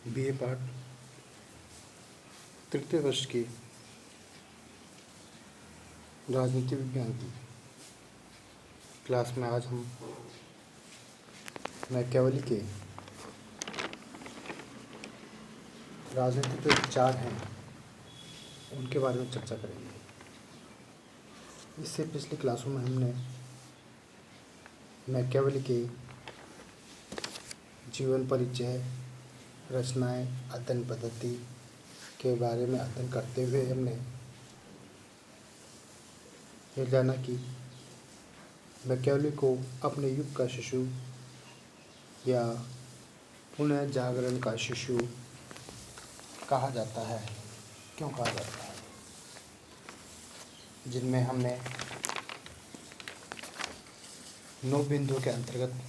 BA part तृतीय वर्ष की राजनीति विज्ञान की क्लास में आज हम मैकियावेली के राजनीतिक जो विचार हैं उनके बारे में चर्चा करेंगे। इससे पिछली क्लासों में हमने मैकियावेली के जीवन परिचय, रचनाएं, अध्ययन पद्धति के बारे में अध्ययन करते हुए हमने यह जाना कि मैकियावेली को अपने युग का शिशु या पुनः जागरण का शिशु कहा जाता है। क्यों कहा जाता है? जिनमें हमने 9 बिंदुओं के अंतर्गत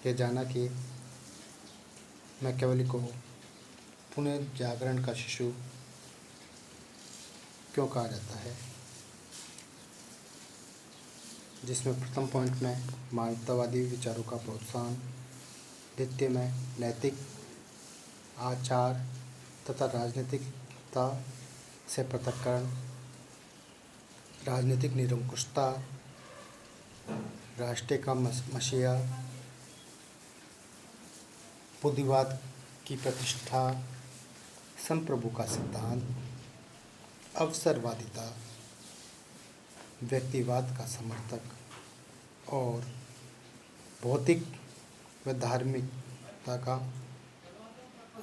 यह जाना कि मैकियावेली को पुनः जागरण का शिशु क्यों कहा जाता है। जिसमें प्रथम पॉइंट में मानवतावादी विचारों का प्रोत्साहन, द्वितीय में नैतिक आचार तथा राजनीतिकता से पृथक्करण, राजनीतिक निरंकुशता, राष्ट्रीय का मसीहा, बुद्धिवाद की प्रतिष्ठा, संप्रभु का सिद्धांत, अवसरवादिता, व्यक्तिवाद का समर्थक और भौतिक व धार्मिकता का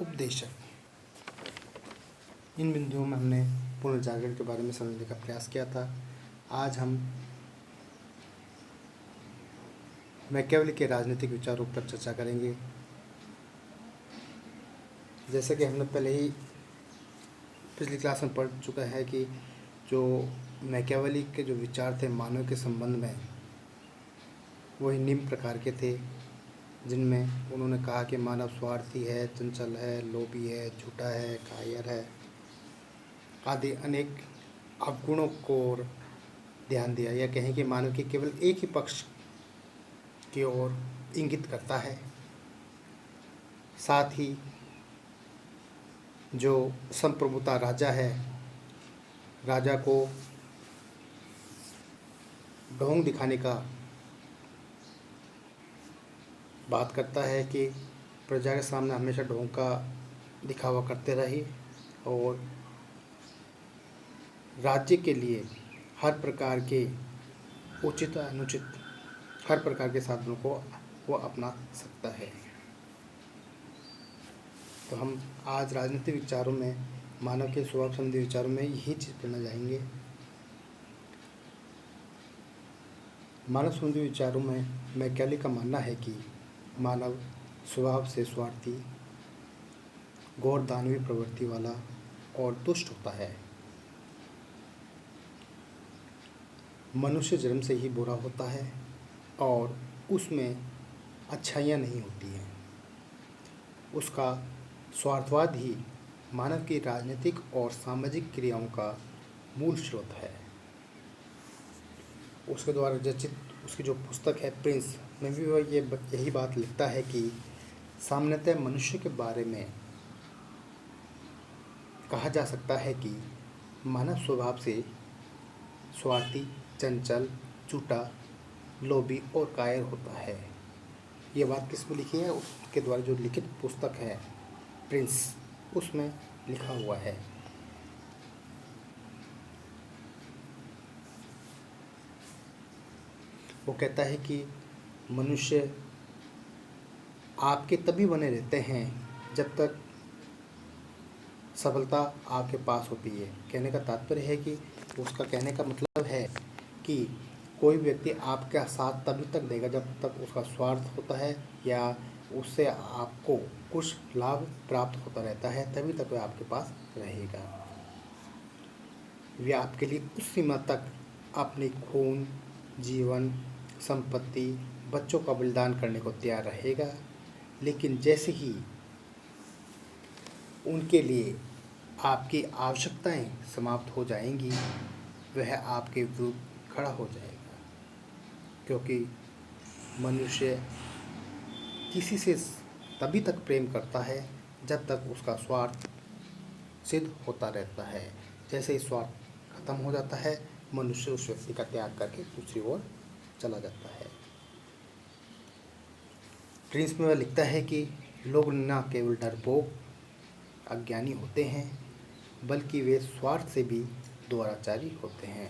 उपदेशक। इन बिंदुओं में हमने पुनर्जागरण के बारे में समझने का प्रयास किया था। आज हम मैकियावेली के राजनीतिक विचारों पर चर्चा करेंगे। जैसे कि हमने पहले ही पिछली क्लास में पढ़ चुका है कि जो मैकियावेली के जो विचार थे मानव के संबंध में, वही निम्न प्रकार के थे, जिनमें उन्होंने कहा कि मानव स्वार्थी है, चंचल है, लोभी है, झूठा है, कायर है आदि अनेक अवगुणों को ध्यान दिया। या कहें कि मानव के केवल एक ही पक्ष की ओर इंगित करता है। साथ ही जो संप्रभुता राजा है, राजा को ढोंग दिखाने का बात करता है कि प्रजा के सामने हमेशा ढोंग का दिखावा करते रहे और राज्य के लिए हर प्रकार के उचित अनुचित हर प्रकार के साधनों को वो अपना सकता है। तो हम आज राजनीतिक विचारों में, मानव के स्वभाव संबंधी विचारों में यही चीज़ पढ़ना जाएंगे। मानव संबंधी विचारों में मैकियावेली का मानना है कि मानव स्वभाव से स्वार्थी, घोर दानवी प्रवृत्ति वाला और दुष्ट होता है। मनुष्य जन्म से ही बुरा होता है और उसमें अच्छाइयाँ नहीं होती हैं। उसका स्वार्थवाद ही मानव की राजनीतिक और सामाजिक क्रियाओं का मूल स्रोत है। उसके द्वारा रचित उसकी जो पुस्तक है प्रिंस में भी वह यही बात लिखता है कि सामान्यतः मनुष्य के बारे में कहा जा सकता है कि मानव स्वभाव से स्वार्थी, चंचल, झूठा, लोभी और कायर होता है। ये बात किसमें लिखी है? उसके द्वारा जो लिखित पुस्तक है प्रिंस, उसमें लिखा हुआ है। वो कहता है कि मनुष्य आपके तभी बने रहते हैं जब तक सफलता आपके पास होती है। कहने का तात्पर्य है कि उसका कहने का मतलब है कि कोई व्यक्ति आपका साथ तभी तक देगा जब तक उसका स्वार्थ होता है या उससे आपको कुछ लाभ प्राप्त होता रहता है, तभी तक वह आपके पास रहेगा। वह आपके लिए उस सीमा तक अपनी खून, जीवन, संपत्ति, बच्चों का बलिदान करने को तैयार रहेगा, लेकिन जैसे ही उनके लिए आपकी आवश्यकताएं समाप्त हो जाएंगी, वह आपके विरुद्ध खड़ा हो जाएगा। क्योंकि मनुष्य किसी से तभी तक प्रेम करता है जब तक उसका स्वार्थ सिद्ध होता रहता है। जैसे ही स्वार्थ खत्म हो जाता है, मनुष्य उस व्यक्ति का त्याग करके दूसरी ओर चला जाता है। प्रिंस में वह लिखता है कि लोग न केवल डरपोक अज्ञानी होते हैं, बल्कि वे स्वार्थ से भी दुराचारी होते हैं,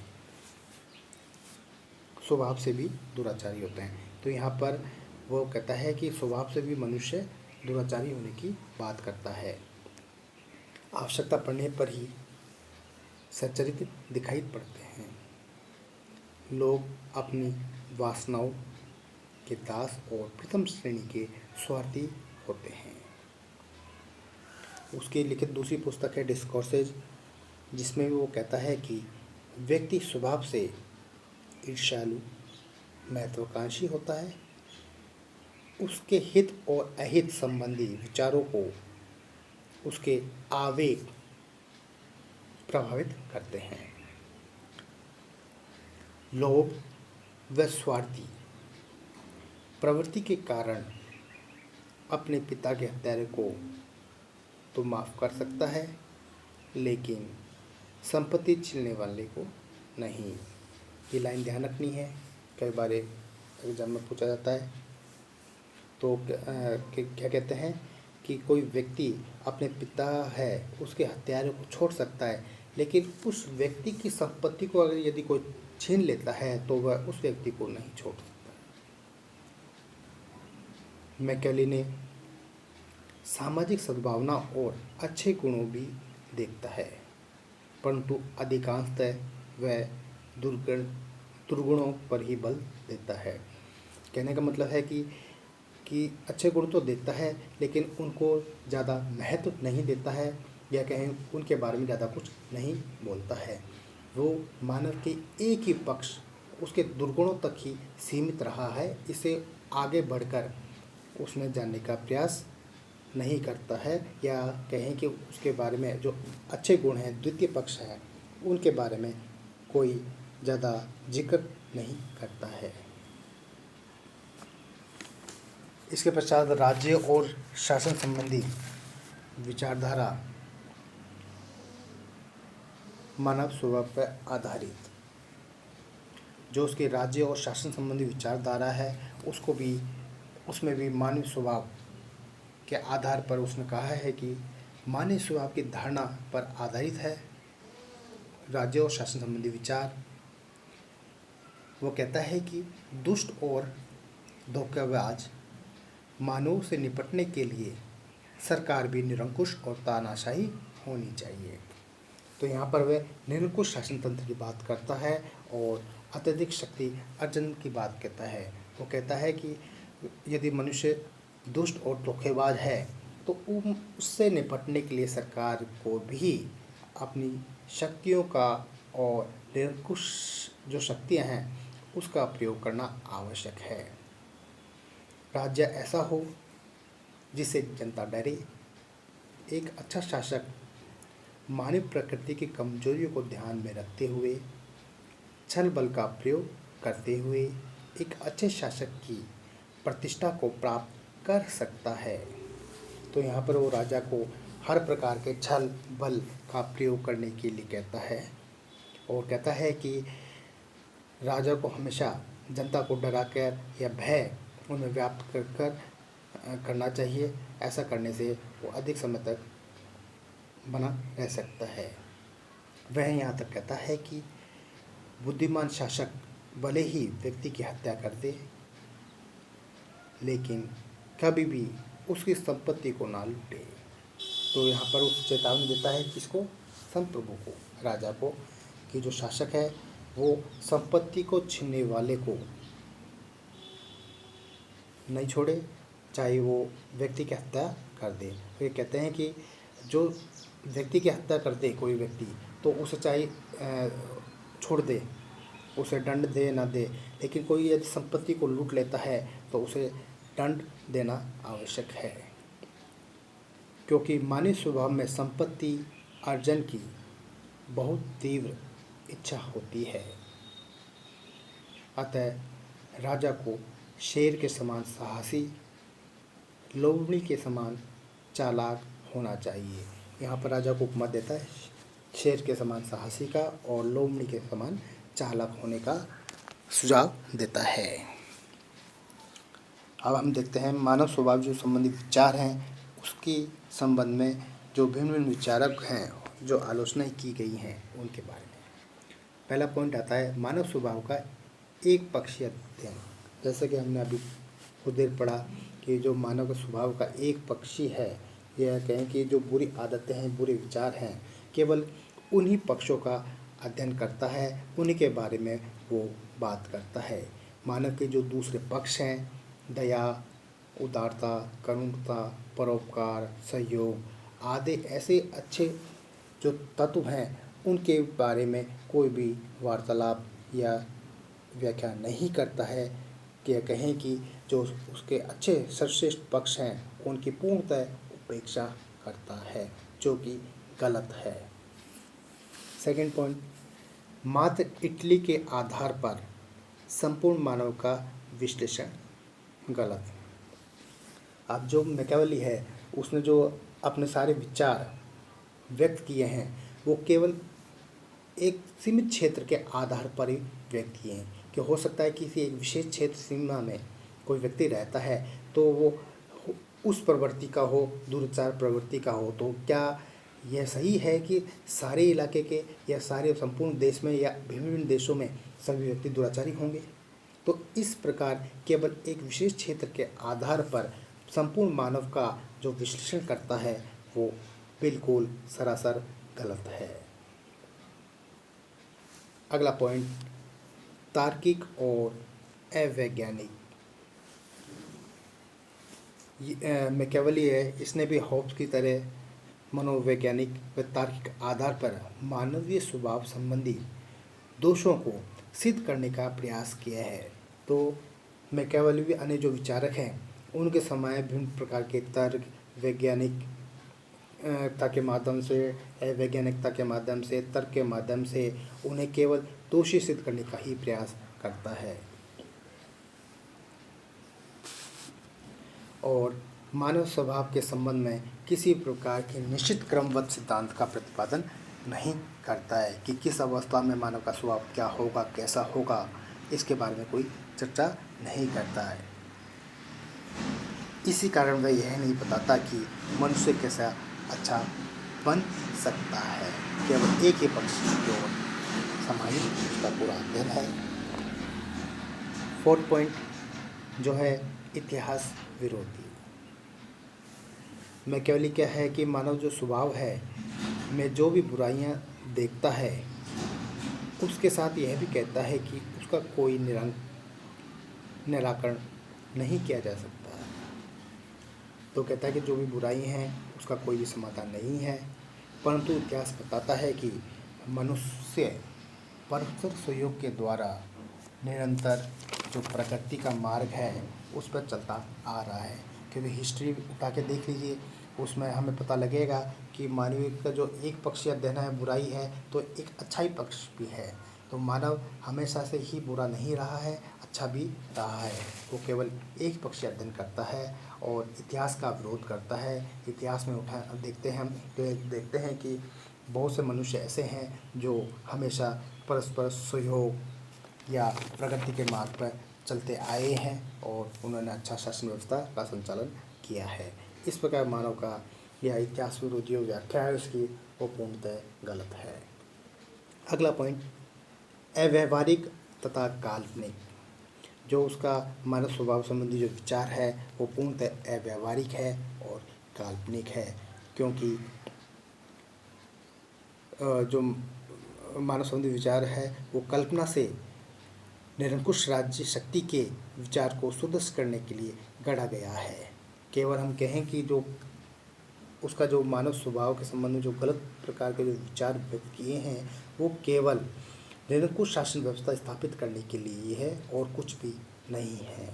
स्वभाव से भी दुराचारी होते हैं। तो यहाँ पर वो कहता है कि स्वभाव से भी मनुष्य दुराचारी होने की बात करता है। आवश्यकता पड़ने पर ही सच्चरित्र दिखाई पड़ते हैं। लोग अपनी वासनाओं के दास और प्रथम श्रेणी के स्वार्थी होते हैं। उसकी लिखित दूसरी पुस्तक है डिस्कोर्सेज, जिसमें भी वो कहता है कि व्यक्ति स्वभाव से ईर्ष्यालु, महत्वाकांक्षी होता है। उसके हित और अहित संबंधी विचारों को उसके आवेग प्रभावित करते हैं। लोभ व स्वार्थी प्रवृत्ति के कारण अपने पिता के हत्यारे को तो माफ़ कर सकता है, लेकिन संपत्ति छीनने वाले को नहीं। ये लाइन ध्यान रखनी है, कई बार एग्जाम में पूछा जाता है। तो क्या कहते हैं कि कोई व्यक्ति अपने पिता है उसके हत्यारे को छोड़ सकता है, लेकिन उस व्यक्ति की संपत्ति को अगर यदि कोई छीन लेता है तो वह उस व्यक्ति को नहीं छोड़ सकता। मैकेले ने सामाजिक सद्भावना और अच्छे गुणों भी देखता है, परंतु अधिकांशतः वह दुर्गुणों पर ही बल देता है। कहने का मतलब है कि अच्छे गुण तो देता है, लेकिन उनको ज़्यादा महत्व नहीं देता है, या कहें उनके बारे में ज़्यादा कुछ नहीं बोलता है। वो मानव के एक ही पक्ष, उसके दुर्गुणों तक ही सीमित रहा है। इसे आगे बढ़कर उसमें जानने का प्रयास नहीं करता है, या कहें कि उसके बारे में जो अच्छे गुण हैं, द्वितीय पक्ष हैं, उनके बारे में कोई ज़्यादा जिक्र नहीं करता है। इसके पश्चात राज्य और शासन संबंधी विचारधारा मानव स्वभाव पर आधारित। जो उसके राज्य और शासन संबंधी विचारधारा है, उसमें भी मानव स्वभाव के आधार पर उसने कहा है कि मानव स्वभाव की धारणा पर आधारित है राज्य और शासन संबंधी विचार। वो कहता है कि दुष्ट और धोखेबाज मानव से निपटने के लिए सरकार भी निरंकुश और तानाशाही होनी चाहिए। तो यहाँ पर वह निरंकुश शासन तंत्र की बात करता है और अत्यधिक शक्ति अर्जन की बात कहता है। वो कहता है कि यदि मनुष्य दुष्ट और धोखेबाज है तो उससे निपटने के लिए सरकार को भी अपनी शक्तियों का और निरंकुश जो शक्तियाँ हैं उसका प्रयोग करना आवश्यक है। राज्य ऐसा हो जिससे जनता डरे। एक अच्छा शासक मानव प्रकृति की कमजोरियों को ध्यान में रखते हुए छल बल का प्रयोग करते हुए एक अच्छे शासक की प्रतिष्ठा को प्राप्त कर सकता है। तो यहाँ पर वो राजा को हर प्रकार के छल बल का प्रयोग करने के लिए कहता है, और कहता है कि राजा को हमेशा जनता को डराकर या भय उनमें व्याप्त कर करना चाहिए। ऐसा करने से वो अधिक समय तक बना रह सकता है। वह यहाँ तक कहता है कि बुद्धिमान शासक भले ही व्यक्ति की हत्या कर दे, लेकिन कभी भी उसकी संपत्ति को ना लूटे। तो यहाँ पर उस चेतावनी देता है किसको? संप्रभु को, राजा को, कि जो शासक है वो संपत्ति को छीनने वाले को नहीं छोड़े, चाहे वो व्यक्ति की हत्या कर दे। तो ये कहते हैं कि जो व्यक्ति की हत्या कर दे कोई व्यक्ति, तो उसे चाहे छोड़ दे, उसे दंड दे ना दे, लेकिन कोई यदि संपत्ति को लूट लेता है तो उसे दंड देना आवश्यक है, क्योंकि मानव स्वभाव में संपत्ति अर्जन की बहुत तीव्र इच्छा होती है। अतः राजा को शेर के समान साहसी लोमड़ी के समान चालाक होना चाहिए। यहाँ पर राजा को उपमा देता है शेर के समान साहसी का और लोमड़ी के समान चालाक होने का सुझाव देता है। अब हम देखते हैं मानव स्वभाव जो संबंधी विचार हैं उसके संबंध में जो भिन्न भिन्न विचारक हैं जो आलोचनाएं की गई हैं उनके बारे में। पहला पॉइंट आता है मानव स्वभाव का एक पक्षीय अध्ययन। जैसे कि हमने अभी कुछ देर पढ़ा कि जो मानव के स्वभाव का एक पक्षी है, यह कहें कि जो बुरी आदतें हैं, बुरे विचार हैं, केवल उन्हीं पक्षों का अध्ययन करता है, उन्हीं के बारे में वो बात करता है। मानव के जो दूसरे पक्ष हैं, दया, उदारता, करुणता, परोपकार, सहयोग आदि ऐसे अच्छे जो तत्व हैं उनके बारे में कोई भी वार्तालाप या व्याख्या नहीं करता है। कि कहें कि जो उसके अच्छे सर्वश्रेष्ठ पक्ष हैं उनकी पूर्णतः उपेक्षा करता है, जो कि गलत है। सेकंड पॉइंट, मात्र इटली के आधार पर संपूर्ण मानव का विश्लेषण गलत। अब जो मैकियावेली है उसने जो अपने सारे विचार व्यक्त किए हैं वो केवल एक सीमित क्षेत्र के आधार पर ही व्यक्त किए हैं। कि हो सकता है किसी एक विशेष क्षेत्र सीमा में कोई व्यक्ति रहता है तो वो उस प्रवृत्ति का हो, दुराचार प्रवृत्ति का हो, तो क्या यह सही है कि सारे इलाके के या सारे संपूर्ण देश में या विभिन्न देशों में सभी व्यक्ति दुराचारी होंगे? तो इस प्रकार केवल एक विशेष क्षेत्र के आधार पर संपूर्ण मानव का जो विश्लेषण करता है वो बिल्कुल सरासर गलत है। अगला पॉइंट, तार्किक और अवैज्ञानिक। मैकियावेली है, इसने भी हॉब्स की तरह मनोवैज्ञानिक व तार्किक आधार पर मानवीय स्वभाव संबंधी दोषों को सिद्ध करने का प्रयास किया है। तो मैकियावेली भी अन्य जो विचारक हैं उनके समय विभिन्न प्रकार के तर्क, वैज्ञानिकता के माध्यम से, अवैज्ञानिकता के माध्यम से, तर्क के माध्यम से उन्हें केवल दोषी सिद्ध करने का ही प्रयास करता है। और मानव स्वभाव के संबंध में किसी प्रकार के निश्चित क्रमबद्ध सिद्धांत का प्रतिपादन नहीं करता है कि किस अवस्था में मानव का स्वभाव क्या होगा, कैसा होगा, इसके बारे में कोई चर्चा नहीं करता है। इसी कारण वह यह नहीं बताता कि मनुष्य कैसा अच्छा बन सकता है। केवल एक ही पक्ष की ओर समाहित उसका पूरा अध्ययन है। फोर्थ पॉइंट जो है इतिहास विरोधी। मैकियावेली क्या है कि मानव जो स्वभाव है में जो भी बुराइयां देखता है उसके साथ यह भी कहता है कि उसका कोई निराकरण नहीं किया जा सकता। तो कहता है कि जो भी बुराई हैं उसका कोई भी समाधान नहीं है, परंतु इतिहास बताता है कि मनुष्य परस्पर सहयोग के द्वारा निरंतर जो प्रगति का मार्ग है उस पर चलता आ रहा है। क्योंकि हिस्ट्री उठा के देख लीजिए, उसमें हमें पता लगेगा कि मानवीय का जो एक पक्षीय अध्ययन है, बुराई है, तो एक अच्छाई पक्ष भी है। तो मानव हमेशा से ही बुरा नहीं रहा है, अच्छा भी रहा है। वो केवल एक पक्षीय अध्ययन करता है और इतिहास का विरोध करता है। इतिहास में देखते हैं हम तो देखते हैं कि बहुत से मनुष्य ऐसे हैं जो हमेशा परस्पर सहयोग या प्रगति के मार्ग पर चलते आए हैं और उन्होंने अच्छा शासन व्यवस्था का संचालन किया है। इस प्रकार मानव का यह इतिहास विरोधी जो व्याख्या है उसकी वो पूर्णतः गलत है। अगला पॉइंट, अव्यावहारिक तथा काल्पनिक। जो उसका मानव स्वभाव संबंधी जो विचार है वो पूर्णतः अव्यावहारिक है और काल्पनिक है। क्योंकि जो मानव संबंधी विचार है वो कल्पना से निरंकुश राज्य शक्ति के विचार को सुदृढ़ करने के लिए गढ़ा गया है। केवल हम कहें कि जो उसका जो मानव स्वभाव के संबंध में जो गलत प्रकार के जो विचार व्यक्त किए हैं वो केवल निरंकुश शासन व्यवस्था स्थापित करने के लिए है और कुछ भी नहीं है।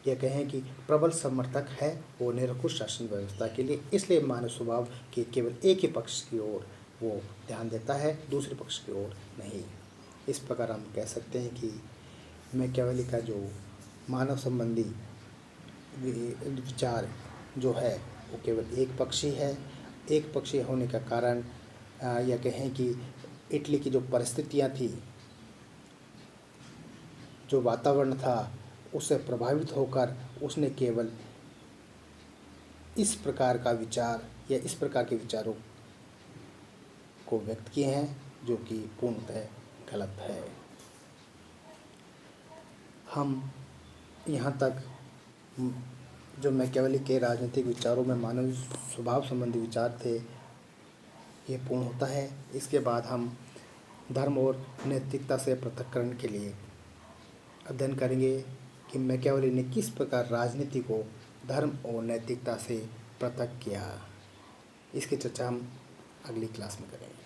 यह कहें कि प्रबल समर्थक है वो निरंकुश शासन व्यवस्था के लिए, इसलिए मानव स्वभाव के केवल एक ही पक्ष की ओर वो ध्यान देता है, दूसरे पक्ष की ओर नहीं। इस प्रकार हम कह सकते हैं कि मैकियावेली का जो मानव संबंधी विचार जो है वो केवल एक पक्षी है। एक पक्षी होने का कारण या कहें कि इटली की जो परिस्थितियाँ थी, जो वातावरण था, उससे प्रभावित होकर उसने केवल इस प्रकार का विचार या इस प्रकार के विचारों को व्यक्त किए हैं, जो कि पूर्णतः गलत है। हम यहाँ तक जो मैकियावेली के राजनीतिक विचारों में मानवीय स्वभाव संबंधी विचार थे, ये पूर्ण होता है। इसके बाद हम धर्म और नैतिकता से पृथक्करण के लिए अध्ययन करेंगे कि मैकियावेली ने किस प्रकार राजनीति को धर्म और नैतिकता से पृथक किया। इसकी चर्चा हम अगली क्लास में करेंगे।